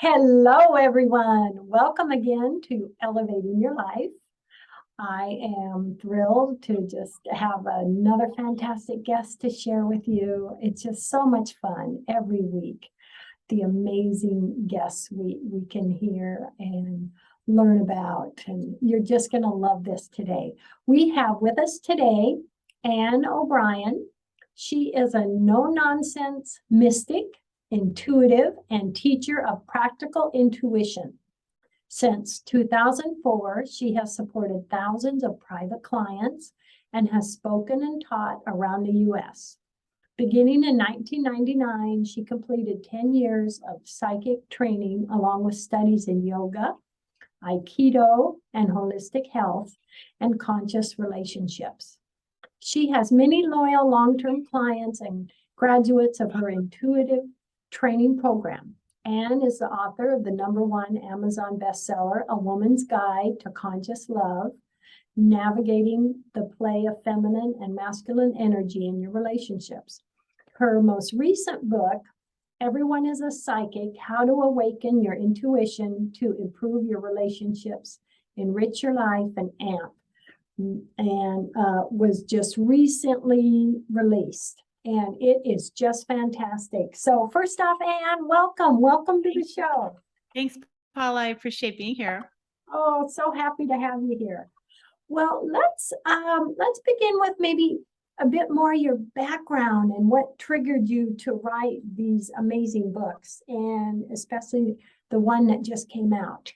Hello, everyone. Welcome again to Elevating Your Life. I am thrilled to just have another fantastic guest to share with you. It's just so much fun every week. The amazing guests we can hear and learn about. And you're just going to love this today. We have with us today Anne O'Brien. She is a no-nonsense mystic, intuitive, and teacher of practical intuition. Since 2004, she has supported thousands of private clients and has spoken and taught around the U.S. Beginning in 1999, she completed 10 years of psychic training along with studies in yoga, Aikido, and holistic health and conscious relationships. She has many loyal long-term clients and graduates of her intuitive training program. Anne is the author of the #1 Amazon bestseller, A Woman's Guide to Conscious Love, Navigating the Play of Feminine and Masculine Energy in Your Relationships. Her most recent book, Everyone is a Psychic, How to Awaken Your Intuition to Improve Your Relationships, Enrich Your Life, and AMP, and was just recently released. And it is just fantastic. So first off, Anne, welcome to the show. Thanks, Paula. I appreciate being here. Oh, so happy to have you here. Well, let's begin with maybe a bit more your background and what triggered you to write these amazing books, and especially the one that just came out.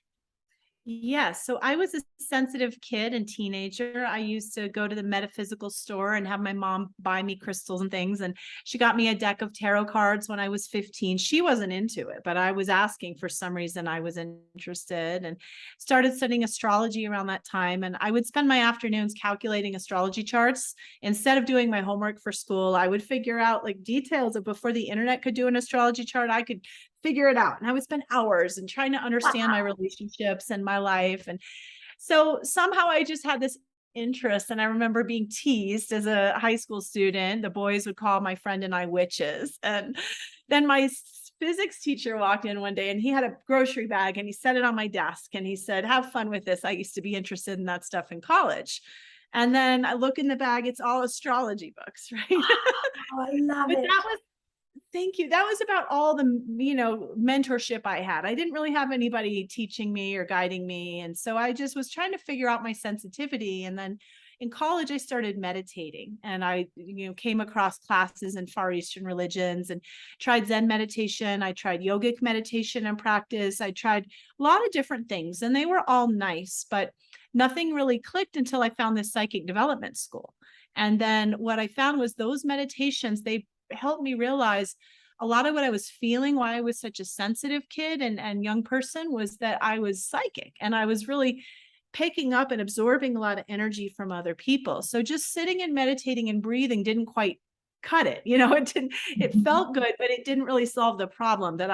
Yes. So I was a sensitive kid and teenager. I used to go to the metaphysical store and have my mom buy me crystals and things. And she got me a deck of tarot cards when I was 15. She wasn't into it, but I was asking for some reason. I was interested and started studying astrology around that time. And I would spend my afternoons calculating astrology charts. Instead of doing my homework for school, I would figure out like details of before the internet could do an astrology chart. I could figure it out. And I would spend hours and trying to understand my relationships and my life. And so somehow I just had this interest. And I remember being teased as a high school student. The boys would call my friend and I witches. And then my physics teacher walked in one day and he had a grocery bag and he set it on my desk and he said, "Have fun with this. I used to be interested in that stuff in college." And then I look in the bag, it's all astrology books, right? Oh, I love But it. that was Thank you. That was about all the, mentorship I had. I didn't really have anybody teaching me or guiding me. And so I just was trying to figure out my sensitivity. And then in college, I started meditating and I, came across classes in Far Eastern religions and tried Zen meditation. I tried yogic meditation and practice. I tried a lot of different things and they were all nice, but nothing really clicked until I found this psychic development school. And then what I found was those meditations, they helped me realize a lot of what I was feeling, why I was such a sensitive kid and young person, was that I was psychic and I was really picking up and absorbing a lot of energy from other people. So just sitting and meditating and breathing didn't quite cut it. It felt good, but it didn't really solve the problem that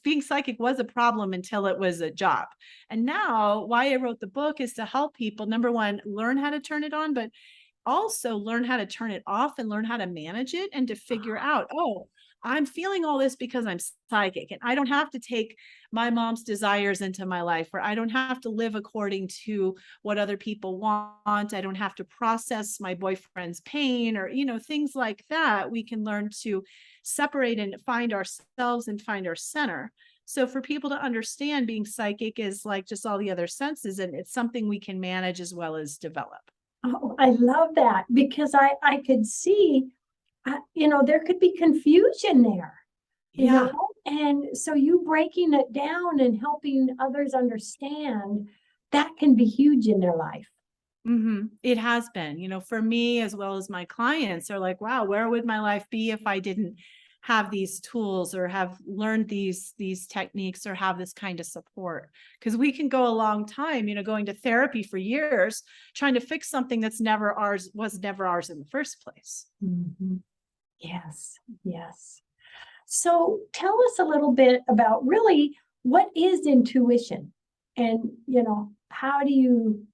being psychic was a problem until it was a job. And now why I wrote the book is to help people, #1, learn how to turn it on, but also learn how to turn it off and learn how to manage it and to figure out, oh, I'm feeling all this because I'm psychic and I don't have to take my mom's desires into my life, or I don't have to live according to what other people want. I don't have to process my boyfriend's pain or, things like that. We can learn to separate and find ourselves and find our center. So for people to understand, being psychic is like just all the other senses, and it's something we can manage as well as develop. Oh, I love that because I could see, there could be confusion there, Yeah. and so you breaking it down and helping others understand that can be huge in their life. It has been, for me as well as my clients are like, wow, where would my life be if I didn't have these tools or have learned these techniques or have this kind of support? Because we can go a long time, going to therapy for years, trying to fix something was never ours in the first place. Mhm. Yes, yes. So tell us a little bit about really what is intuition, and how do you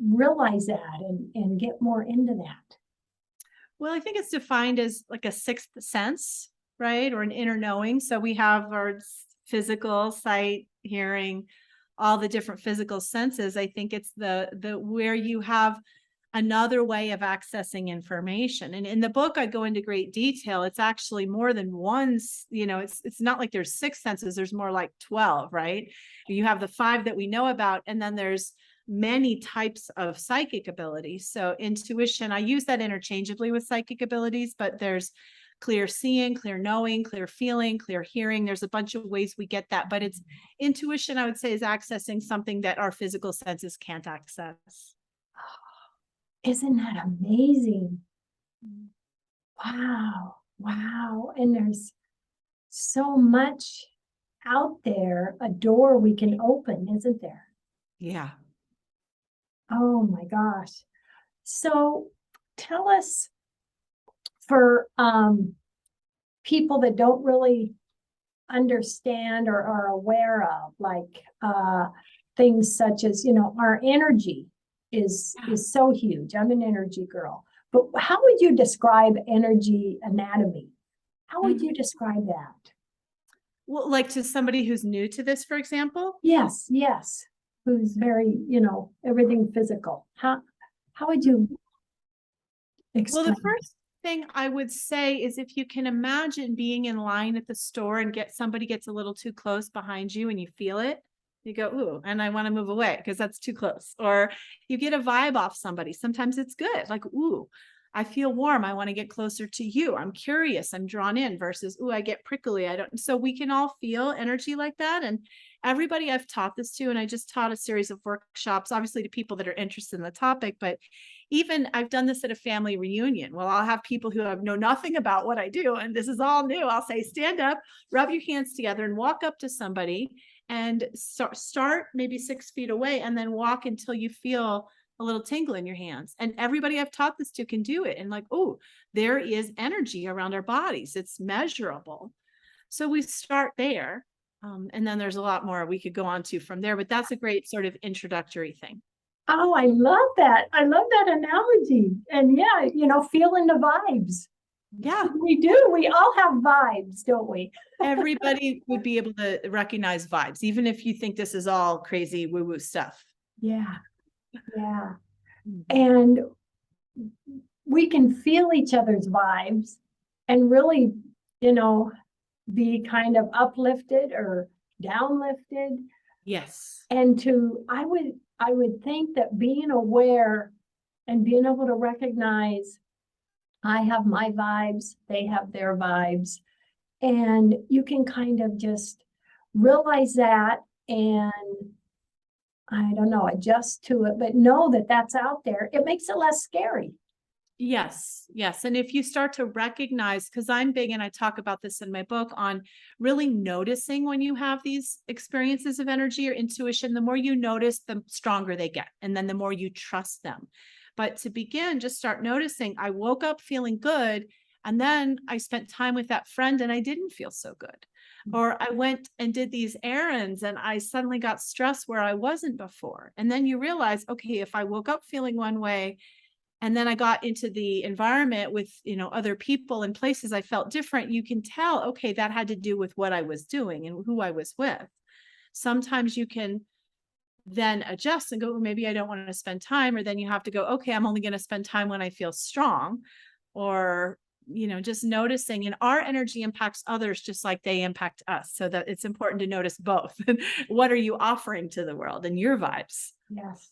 realize that and get more into that? Well, I think it's defined as like a sixth sense, right? Or an inner knowing. So we have our physical, sight, hearing, all the different physical senses. I think it's the where you have another way of accessing information. And in the book, I go into great detail. It's actually more than one, it's not like there's 6 senses, there's more like 12, right? You have the 5 that we know about, and then there's many types of psychic abilities. So intuition, I use that interchangeably with psychic abilities, but there's clear seeing, clear knowing, clear feeling, clear hearing. There's a bunch of ways we get that, but it's intuition, I would say, is accessing something that our physical senses can't access. Isn't that amazing? Wow. Wow. And there's so much out there, a door we can open, isn't there? Yeah. Oh my gosh. So tell us, for people that don't really understand or are aware of, like things such as, our energy is so huge. I'm an energy girl. But how would you describe energy anatomy? How would you describe that? Well, like to somebody who's new to this, for example? Yes, yes. Who's very, everything physical. How would you explain? Well, the first thing I would say is, if you can imagine being in line at the store and somebody gets a little too close behind you and you feel it, you go, ooh, and I want to move away because that's too close. Or you get a vibe off somebody. Sometimes it's good. Like, ooh, I feel warm. I want to get closer to you. I'm curious. I'm drawn in, versus, ooh, I get prickly. I don't. So we can all feel energy like that. And everybody I've taught this to, and I just taught a series of workshops, obviously to people that are interested in the topic, but even I've done this at a family reunion. Well, I'll have people who know nothing about what I do, and this is all new. I'll say, stand up, rub your hands together, and walk up to somebody and start maybe 6 feet away, and then walk until you feel a little tingle in your hands. And everybody I've taught this to can do it. And like, oh, there is energy around our bodies. It's measurable. So we start there. And then there's a lot more we could go on to from there, but that's a great sort of introductory thing. Oh, I love that. I love that analogy. And yeah, feeling the vibes. Yeah. We do. We all have vibes, don't we? Everybody would be able to recognize vibes, even if you think this is all crazy woo-woo stuff. Yeah. Yeah. And we can feel each other's vibes and really, be kind of uplifted or downlifted. Yes. And I would think that being aware and being able to recognize, I have my vibes, they have their vibes, and you can kind of just realize that and, I don't know, adjust to it, but know that that's out there. It makes it less scary. Yes. Yes. And if you start to recognize, because I'm big, and I talk about this in my book, on really noticing when you have these experiences of energy or intuition, the more you notice, the stronger they get. And then the more you trust them. But to begin, just start noticing, I woke up feeling good, and then I spent time with that friend and I didn't feel so good. Or I went and did these errands and I suddenly got stressed where I wasn't before. And then you realize, okay, if I woke up feeling one way, and then I got into the environment with, other people and places, I felt different. You can tell, okay, that had to do with what I was doing and who I was with. Sometimes you can then adjust and go, well, maybe I don't want to spend time. Or then you have to go, okay, I'm only going to spend time when I feel strong. Or, just noticing. And our energy impacts others just like they impact us. So that it's important to notice both. What are you offering to the world and your vibes? Yes.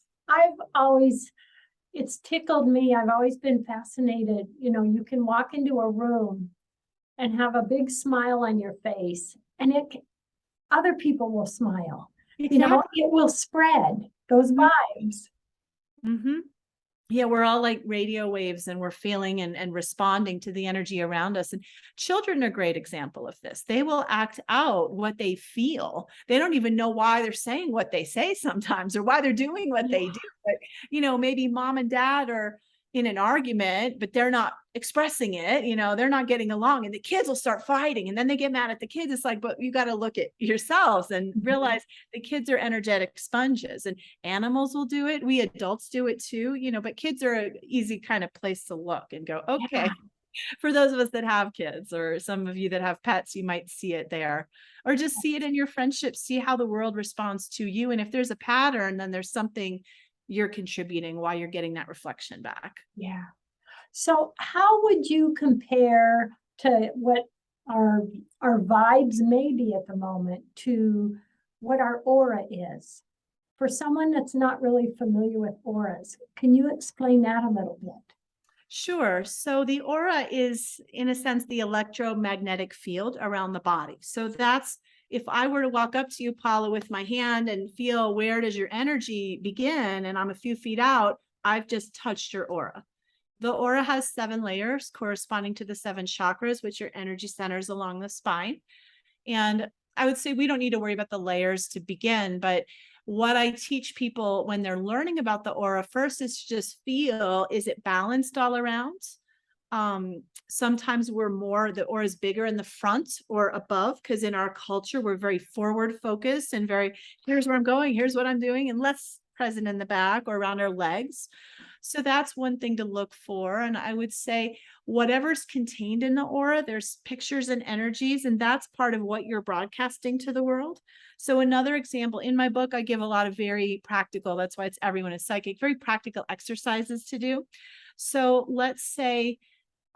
It's tickled me. I've always been fascinated. You can walk into a room and have a big smile on your face, and other people will smile. Exactly. It will spread those vibes. Mm-hmm. Yeah, we're all like radio waves, and we're feeling and responding to the energy around us. And children are a great example of this. They will act out what they feel. They don't even know why they're saying what they say sometimes, or why they're doing what they do. But, maybe mom and dad are in an argument, but they're not expressing it. They're not getting along, and the kids will start fighting, and then they get mad at the kids. It's like, but you got to look at yourselves and realize the kids are energetic sponges, and animals will do it. We adults do it too, but kids are an easy kind of place to look and go, okay, For those of us that have kids, or some of you that have pets, you might see it there, or just see it in your friendships, see how the world responds to you. And if there's a pattern, then there's something you're contributing while you're getting that reflection back. Yeah. So how would you compare to what our vibes may be at the moment to what our aura is? For someone that's not really familiar with auras, can you explain that a little bit? Sure. So the aura is, in a sense, the electromagnetic field around the body. So that's, if I were to walk up to you, Paula, with my hand and feel where does your energy begin, and I'm a few feet out, I've just touched your aura. The aura has 7 layers corresponding to the 7 chakras, which are energy centers along the spine. And I would say we don't need to worry about the layers to begin, but what I teach people when they're learning about the aura first is to just feel, is it balanced all around? Sometimes the aura is bigger in the front or above, because in our culture, we're very forward focused and very, here's where I'm going, here's what I'm doing, and less present in the back or around our legs. So that's one thing to look for. And I would say whatever's contained in the aura, there's pictures and energies, and that's part of what you're broadcasting to the world. So another example, in my book, I give a lot of very practical, that's why it's Everyone is Psychic, very practical exercises to do. So let's say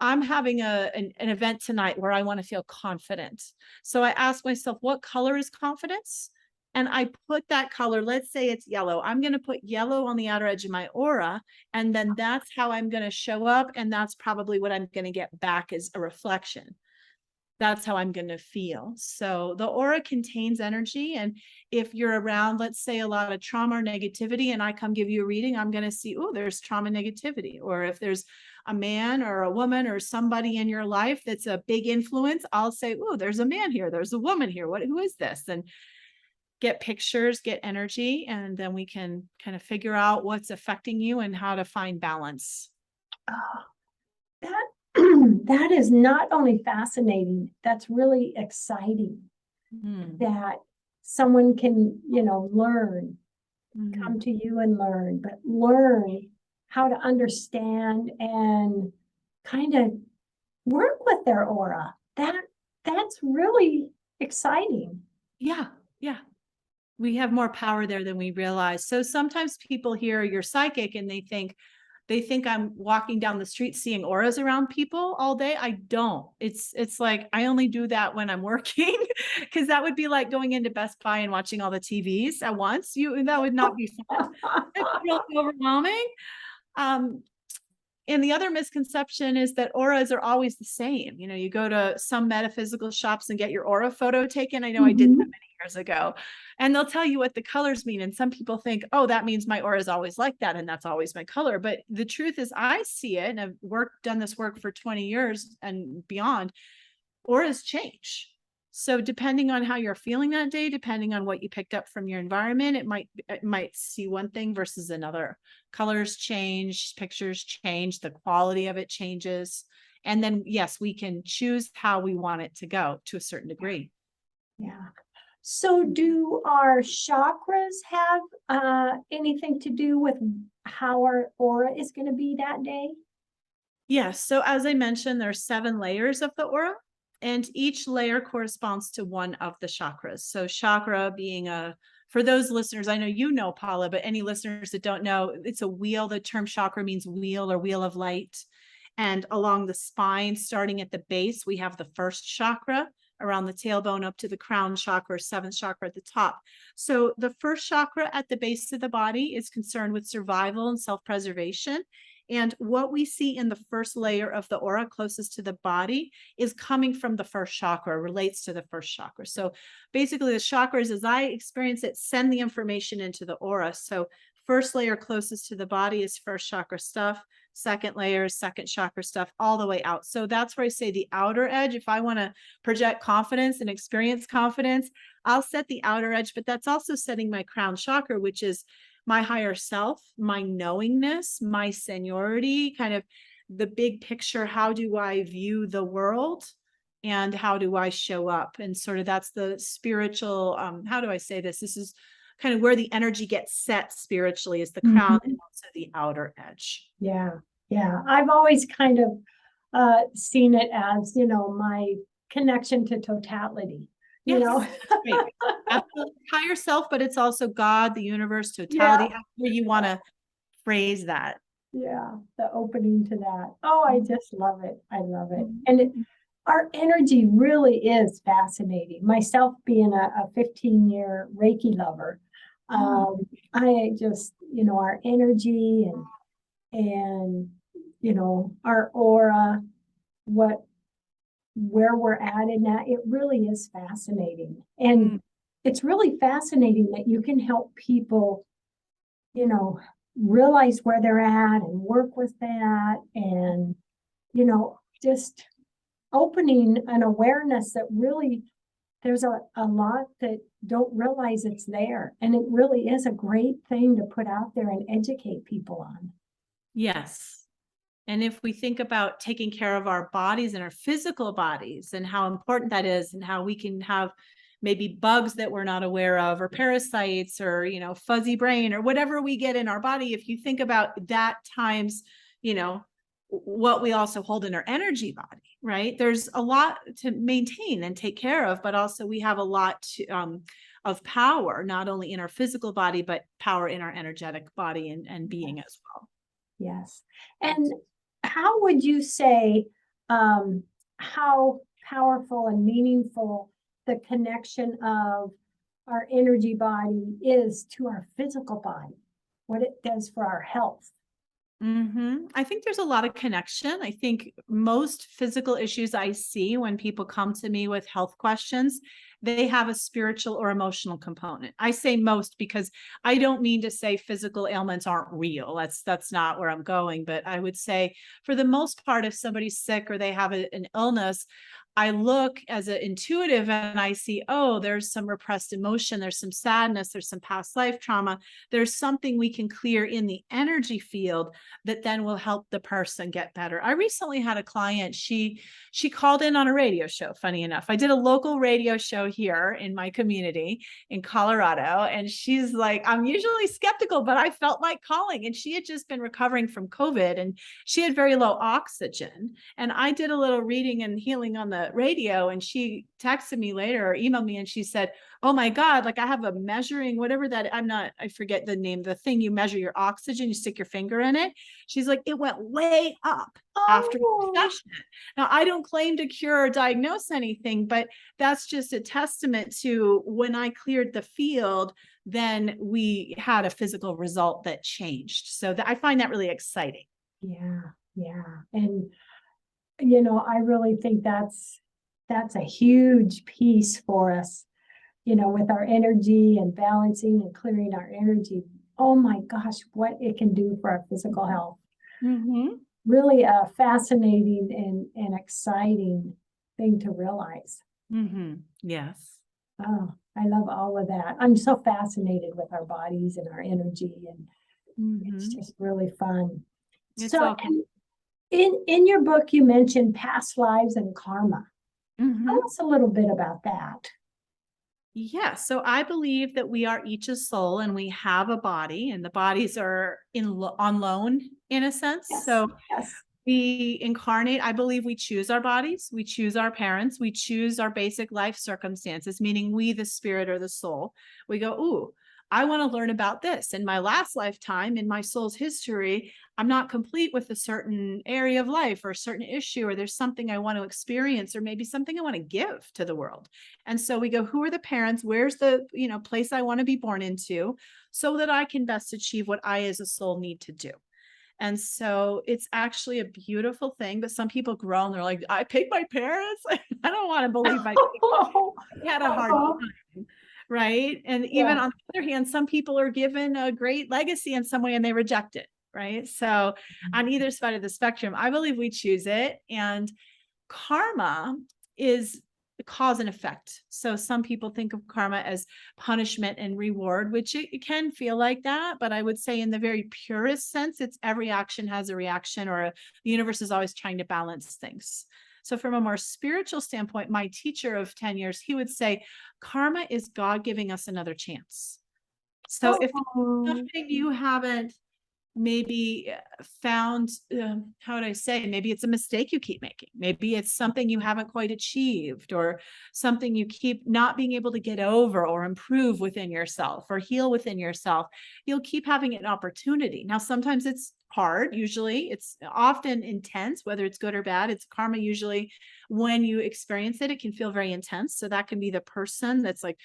I'm having an event tonight where I want to feel confident. So I ask myself, what color is confidence? And I put that color, let's say it's yellow. I'm going to put yellow on the outer edge of my aura. And then that's how I'm going to show up. And that's probably what I'm going to get back as a reflection. That's how I'm going to feel. So the aura contains energy. And if you're around, let's say, a lot of trauma or negativity, and I come give you a reading, I'm going to see, oh, there's trauma negativity. Or if there's a man or a woman or somebody in your life that's a big influence, I'll say, oh, there's a man here. There's a woman here. Who is this? And get pictures, get energy, and then we can kind of figure out what's affecting you and how to find balance. Oh, that that is not only fascinating, that's really exciting that someone can, learn, come to you and learn, but learn how to understand and kind of work with their aura. That's really exciting. Yeah. We have more power there than we realize. So sometimes people hear you're psychic and they think I'm walking down the street seeing auras around people all day. I don't. It's like I only do that when I'm working, because that would be like going into Best Buy and watching all the TVs at once. That would not be fun. It's really overwhelming. And the other misconception is that auras are always the same. You go to some metaphysical shops and get your aura photo taken. I know I did that many years ago, and they'll tell you what the colors mean. And some people think, oh, that means my aura is always like that, and that's always my color. But the truth is, I see it, and I've done this work for 20 years and beyond. Auras change. So depending on how you're feeling that day, depending on what you picked up from your environment, it might see one thing versus another. Colors change, pictures change, the quality of it changes. And then, yes, we can choose how we want it to go to a certain degree. Yeah. So do our chakras have anything to do with how our aura is going to be that day? Yes. So as I mentioned, there are 7 layers of the aura, and each layer corresponds to one of the chakras. So chakra being for those listeners, I know you know, Paula, but any listeners that don't know, it's a wheel. The term chakra means wheel or wheel of light. And along the spine, starting at the base, we have the first chakra, around the tailbone up to the crown chakra, 7th chakra at the top. So the first chakra at the base of the body is concerned with survival and self-preservation. And what we see in the first layer of the aura closest to the body is coming from the first chakra, relates to the first chakra. So basically the chakras, as I experience it, send the information into the aura. So first layer closest to the body is first chakra stuff. Second layer is second chakra stuff, all the way out. So that's where I say the outer edge. If I want to project confidence and experience confidence, I'll set the outer edge, but that's also setting my crown chakra, which is my higher self, my knowingness, my seniority, kind of the big picture. How do I view the world and how do I show up? And sort of that's the spiritual, how do I say this? This is kind of where the energy gets set spiritually, is the crown and also the outer edge. Yeah. I've always kind of seen it as, my connection to totality, Yes, that's great. Absolutely. Higher self, but it's also God, the universe, totality, Yeah, however you want to phrase that. yeah, the opening to that. Oh, I just love it. I love it. And Mhm. our energy really is fascinating. Myself being a 15-year Reiki lover, Mm. I just, our energy and our aura, what where we're at in that, it really is fascinating. And Mm. it's really fascinating that you can help people, you know, realize where they're at and work with that and, just opening an awareness that really there's a lot that don't realize it's there. And it really is a great thing to put out there and educate people on. Yes. And if we think about taking care of our bodies and our physical bodies and how important that is and how we can have maybe bugs that we're not aware of or parasites or, fuzzy brain or whatever we get in our body, if you think about that times, what we also hold in our energy body, right? There's a lot to maintain and take care of, but also we have a lot of power, not only in our physical body, but power in our energetic body and being as well. Yes. And how would you say how powerful and meaningful the connection of our energy body is to our physical body, what it does for our health? I think there's a lot of connection. I think most physical issues I see when people come to me with health questions, they have a spiritual or emotional component. I say most because I don't mean to say physical ailments aren't real. That's not where I'm going, but I would say for the most part, if somebody's sick or they have an illness, I look as an intuitive and I see, oh, there's some repressed emotion, there's some sadness, there's some past life trauma, there's something we can clear in the energy field that then will help the person get better. I recently had a client, she called in on a radio show, funny enough. I did a local radio show here in my community in Colorado, and she's like, I'm usually skeptical, but I felt like calling. And she had just been recovering from COVID and she had very low oxygen. And I did a little reading and healing on the radio, and she texted me later or emailed me and she said, oh my God, like I have a measuring, whatever that, I forget the name, the thing you measure your oxygen, you stick your finger in it. She's like, it went way up after the Oh, session. Now, I don't claim to cure or diagnose anything, but that's just a testament to when I cleared the field, then we had a physical result that changed. So I find that really exciting. yeah, yeah. And I really think that's a huge piece for us, with our energy and balancing and clearing our energy. Oh my gosh, what it can do for our physical health. Mm-hmm. Really a fascinating and exciting thing to realize. Mm-hmm. Yes. Oh, I love all of that. I'm so fascinated with our bodies and our energy, and it's Mm-hmm. just really fun. It's So, all. in your book, you mentioned past lives and karma. Tell Mm-hmm. us a little bit about that. Yeah, so I believe that we are each a soul and we have a body, and the bodies are on loan in a sense. Yes, So yes. we incarnate. I believe we choose our bodies, we choose our parents, we choose our basic life circumstances, meaning we, the spirit or the soul, we go, ooh, I want to learn about this. In my last lifetime, in my soul's history, I'm not complete with a certain area of life or a certain issue, or there's something I want to experience, or maybe something I want to give to the world. And so we go, who are the parents? Where's the, place I want to be born into so that I can best achieve what I as a soul need to do. And so it's actually a beautiful thing, but some people groan, they're like, I picked my parents. I don't want to believe I had a hard time. Right. And even Yeah. on the other hand, some people are given a great legacy in some way and they reject it. Right. So on either side of the spectrum, I believe we choose it. And karma is cause and effect. So some people think of karma as punishment and reward, which it can feel like that. But I would say in the very purest sense, it's every action has a reaction, or the universe is always trying to balance things. So from a more spiritual standpoint, my teacher of 10 years, he would say, karma is God giving us another chance. So if Oh, something you haven't maybe found, how would I say, maybe it's a mistake you keep making. Maybe it's something you haven't quite achieved, or something you keep not being able to get over or improve within yourself or heal within yourself. You'll keep having an opportunity. Now, sometimes it's hard. Usually it's often intense, whether it's good or bad. It's karma. Usually when you experience it, it can feel very intense. So that can be the person that's like,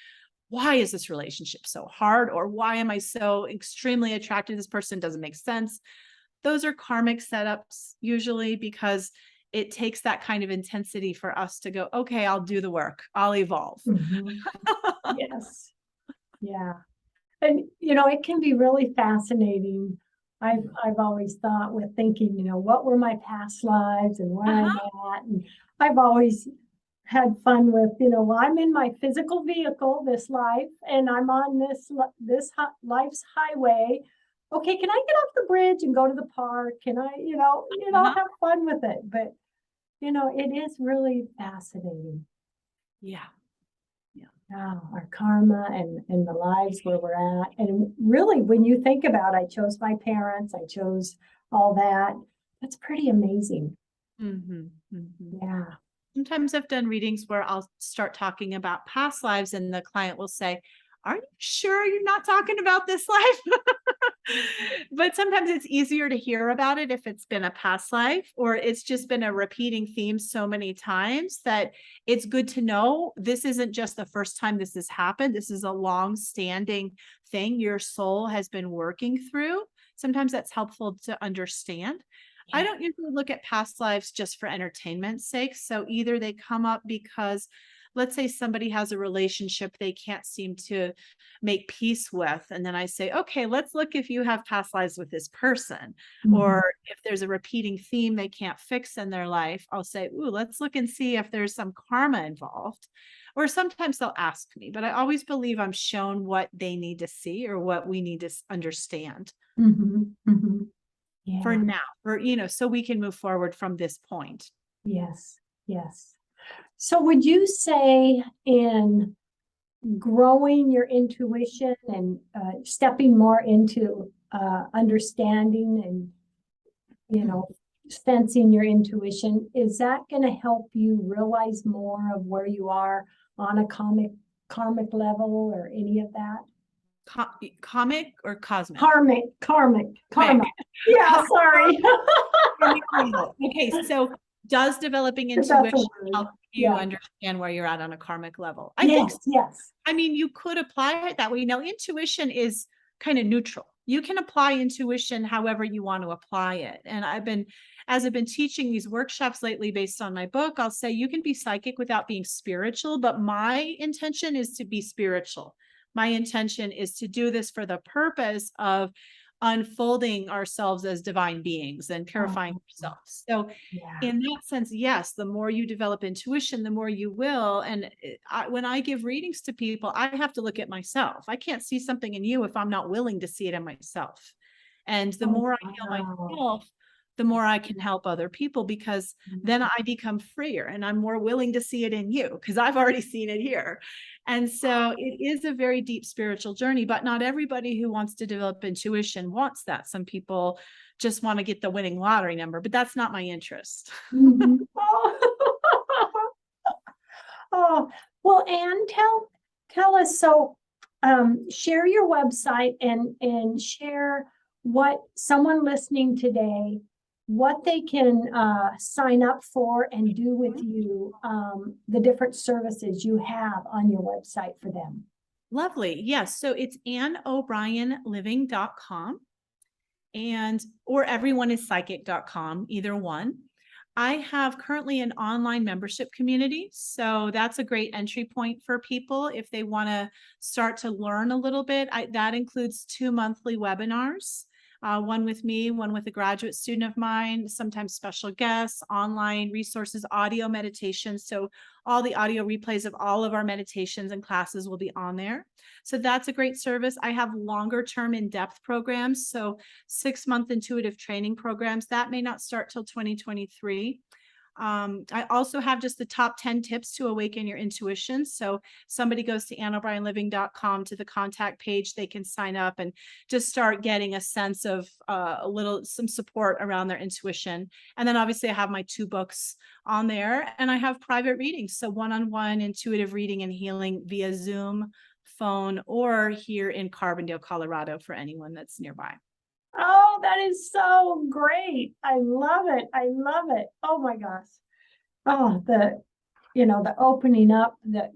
why is this relationship so hard? Or why am I so extremely attracted to this person? Doesn't make sense. Those are karmic setups usually, because it takes that kind of intensity for us to go, okay, I'll do the work. I'll evolve. Yes. Yeah. And, it can be really fascinating. I've always thought with thinking, what were my past lives and where I'm at? And I've always had fun with, well, I'm in my physical vehicle, this life, and I'm on this life's highway. Okay, can I get off the bridge and go to the park? Can I, have fun with it? But, it is really fascinating. Yeah. Our karma and the lives where we're at. And really, when you think about, I chose my parents, I chose all that, that's pretty amazing. Yeah. Sometimes I've done readings where I'll start talking about past lives and the client will say, are you sure you're not talking about this life? But sometimes it's easier to hear about it if it's been a past life, or it's just been a repeating theme so many times that it's good to know this isn't just the first time this has happened. This is a long-standing thing your soul has been working through. Sometimes that's helpful to understand. I don't usually look at past lives just for entertainment's sake. So either they come up because, let's say somebody has a relationship they can't seem to make peace with. And then I say, okay, let's look if you have past lives with this person. Or if there's a repeating theme they can't fix in their life, I'll say, ooh, let's look and see if there's some karma involved. Or sometimes they'll ask me, but I always believe I'm shown what they need to see or what we need to understand. Yeah. For now, or, so we can move forward from this point. Yes. Yes. So would you say in growing your intuition and stepping more into understanding and, sensing your intuition, is that going to help you realize more of where you are on a karmic level or any of that? Comic or cosmic? Karma. Yeah, sorry. Okay, so does developing intuition help you understand where you're at on a karmic level? I think so. Yes. I mean, you could apply it that way. Now, intuition is kind of neutral. You can apply intuition however you want to apply it. And as I've been teaching these workshops lately based on my book, I'll say you can be psychic without being spiritual, but my intention is to be spiritual. My intention is to do this for the purpose of unfolding ourselves as divine beings and purifying ourselves. So in that sense, yes, the more you develop intuition, the more you will. And when I give readings to people, I have to look at myself. I can't see something in you if I'm not willing to see it in myself. And the more I heal myself, the more I can help other people, because then I become freer and I'm more willing to see it in you because I've already seen it here. And so it is a very deep spiritual journey, but not everybody who wants to develop intuition wants that. Some people just want to get the winning lottery number, but that's not my interest. Oh, well, Anne, tell us, so share your website and share what someone listening today, what they can sign up for and do with you, the different services you have on your website for them. Lovely. Yes. So it's AnneO'BrienLiving.com or everyoneIspsychic.com, either one. I have currently an online membership community. So that's a great entry point for people if they want to start to learn a little bit. That includes 2 monthly webinars. One with me, one with a graduate student of mine, sometimes special guests, online resources, audio meditations. So all the audio replays of all of our meditations and classes will be on there. So that's a great service. I have longer term in-depth programs. So 6-month intuitive training programs that may not start till 2023. I also have just the top 10 tips to awaken your intuition. So somebody goes to annobryanliving.com to the contact page, they can sign up and just start getting a sense of some support around their intuition. And then obviously I have my 2 books on there, and I have private readings. So one-on-one intuitive reading and healing via Zoom, phone, or here in Carbondale, Colorado for anyone that's nearby. Oh, that is so great. I love it. I love it. Oh my gosh. Oh, the opening up, the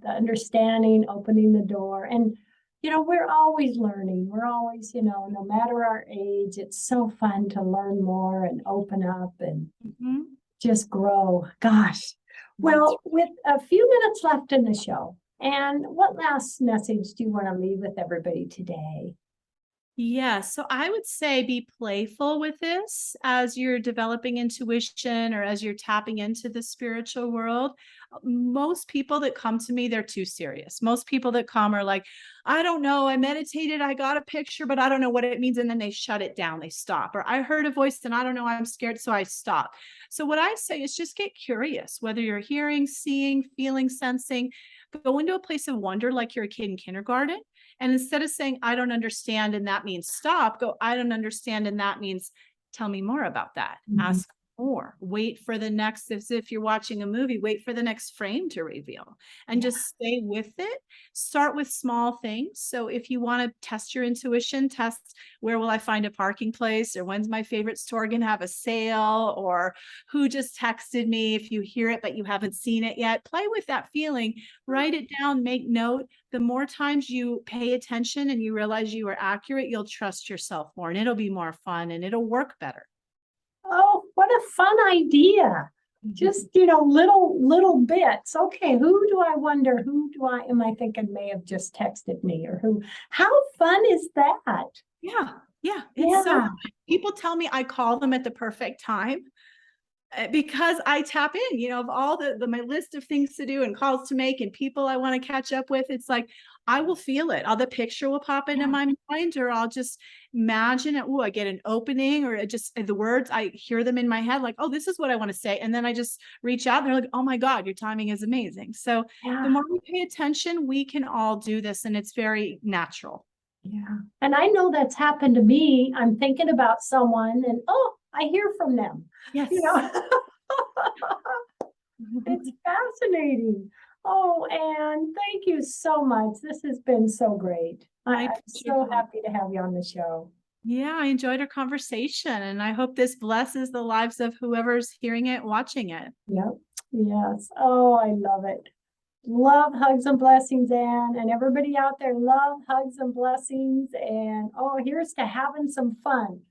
understanding, opening the door. And, we're always learning. We're always, no matter our age, it's so fun to learn more and open up and just grow. Gosh. Well, with a few minutes left in the show, and what last message do you want to leave with everybody today? Yeah, so I would say be playful with this as you're developing intuition or as you're tapping into the spiritual world. Most people that come to me, they're too serious. Most people that come are like, I don't know, I meditated, I got a picture, but I don't know what it means. And then they shut it down, they stop. Or I heard a voice and I don't know, I'm scared, so I stop. So what I say is just get curious, whether you're hearing, seeing, feeling, sensing, go into a place of wonder like you're a kid in kindergarten. And instead of saying, I don't understand, and that means stop, go, I don't understand, and that means tell me more about that. Ask more. Wait for the next, as if you're watching a movie, wait for the next frame to reveal and just stay with it. Start with small things. So if you want to test your intuition, test where will I find a parking place, or when's my favorite store going to have a sale, or who just texted me. If you hear it, but you haven't seen it yet, play with that feeling, write it down, make note. The more times you pay attention and you realize you are accurate, you'll trust yourself more, and it'll be more fun and it'll work better. Oh, what a fun idea. Just, little bits. Okay, am I thinking may have just texted me, or who? How fun is that? Yeah. It's so fun. People tell me I call them at the perfect time because I tap in, of all my list of things to do and calls to make and people I want to catch up with. It's like, I will feel it. The picture will pop into my mind, or I'll just imagine it. Oh, I get an opening, or the words, I hear them in my head, like, oh, this is what I want to say. And then I just reach out and they're like, oh my God, your timing is amazing. So the more we pay attention, we can all do this, and it's very natural. Yeah. And I know that's happened to me. I'm thinking about someone and, oh, I hear from them. Yes. It's fascinating. Oh, and thank you so much. This has been so great. I'm so happy to have you on the show. Yeah, I enjoyed our conversation, and I hope this blesses the lives of whoever's hearing it, watching it. Yep. Yes. Oh, I love it. Love, hugs, and blessings, Anne. And everybody out there, love, hugs, and blessings. And here's to having some fun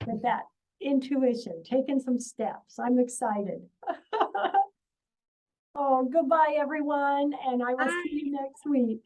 with that intuition, taking some steps. I'm excited. Oh, goodbye, everyone. And I will see you next week.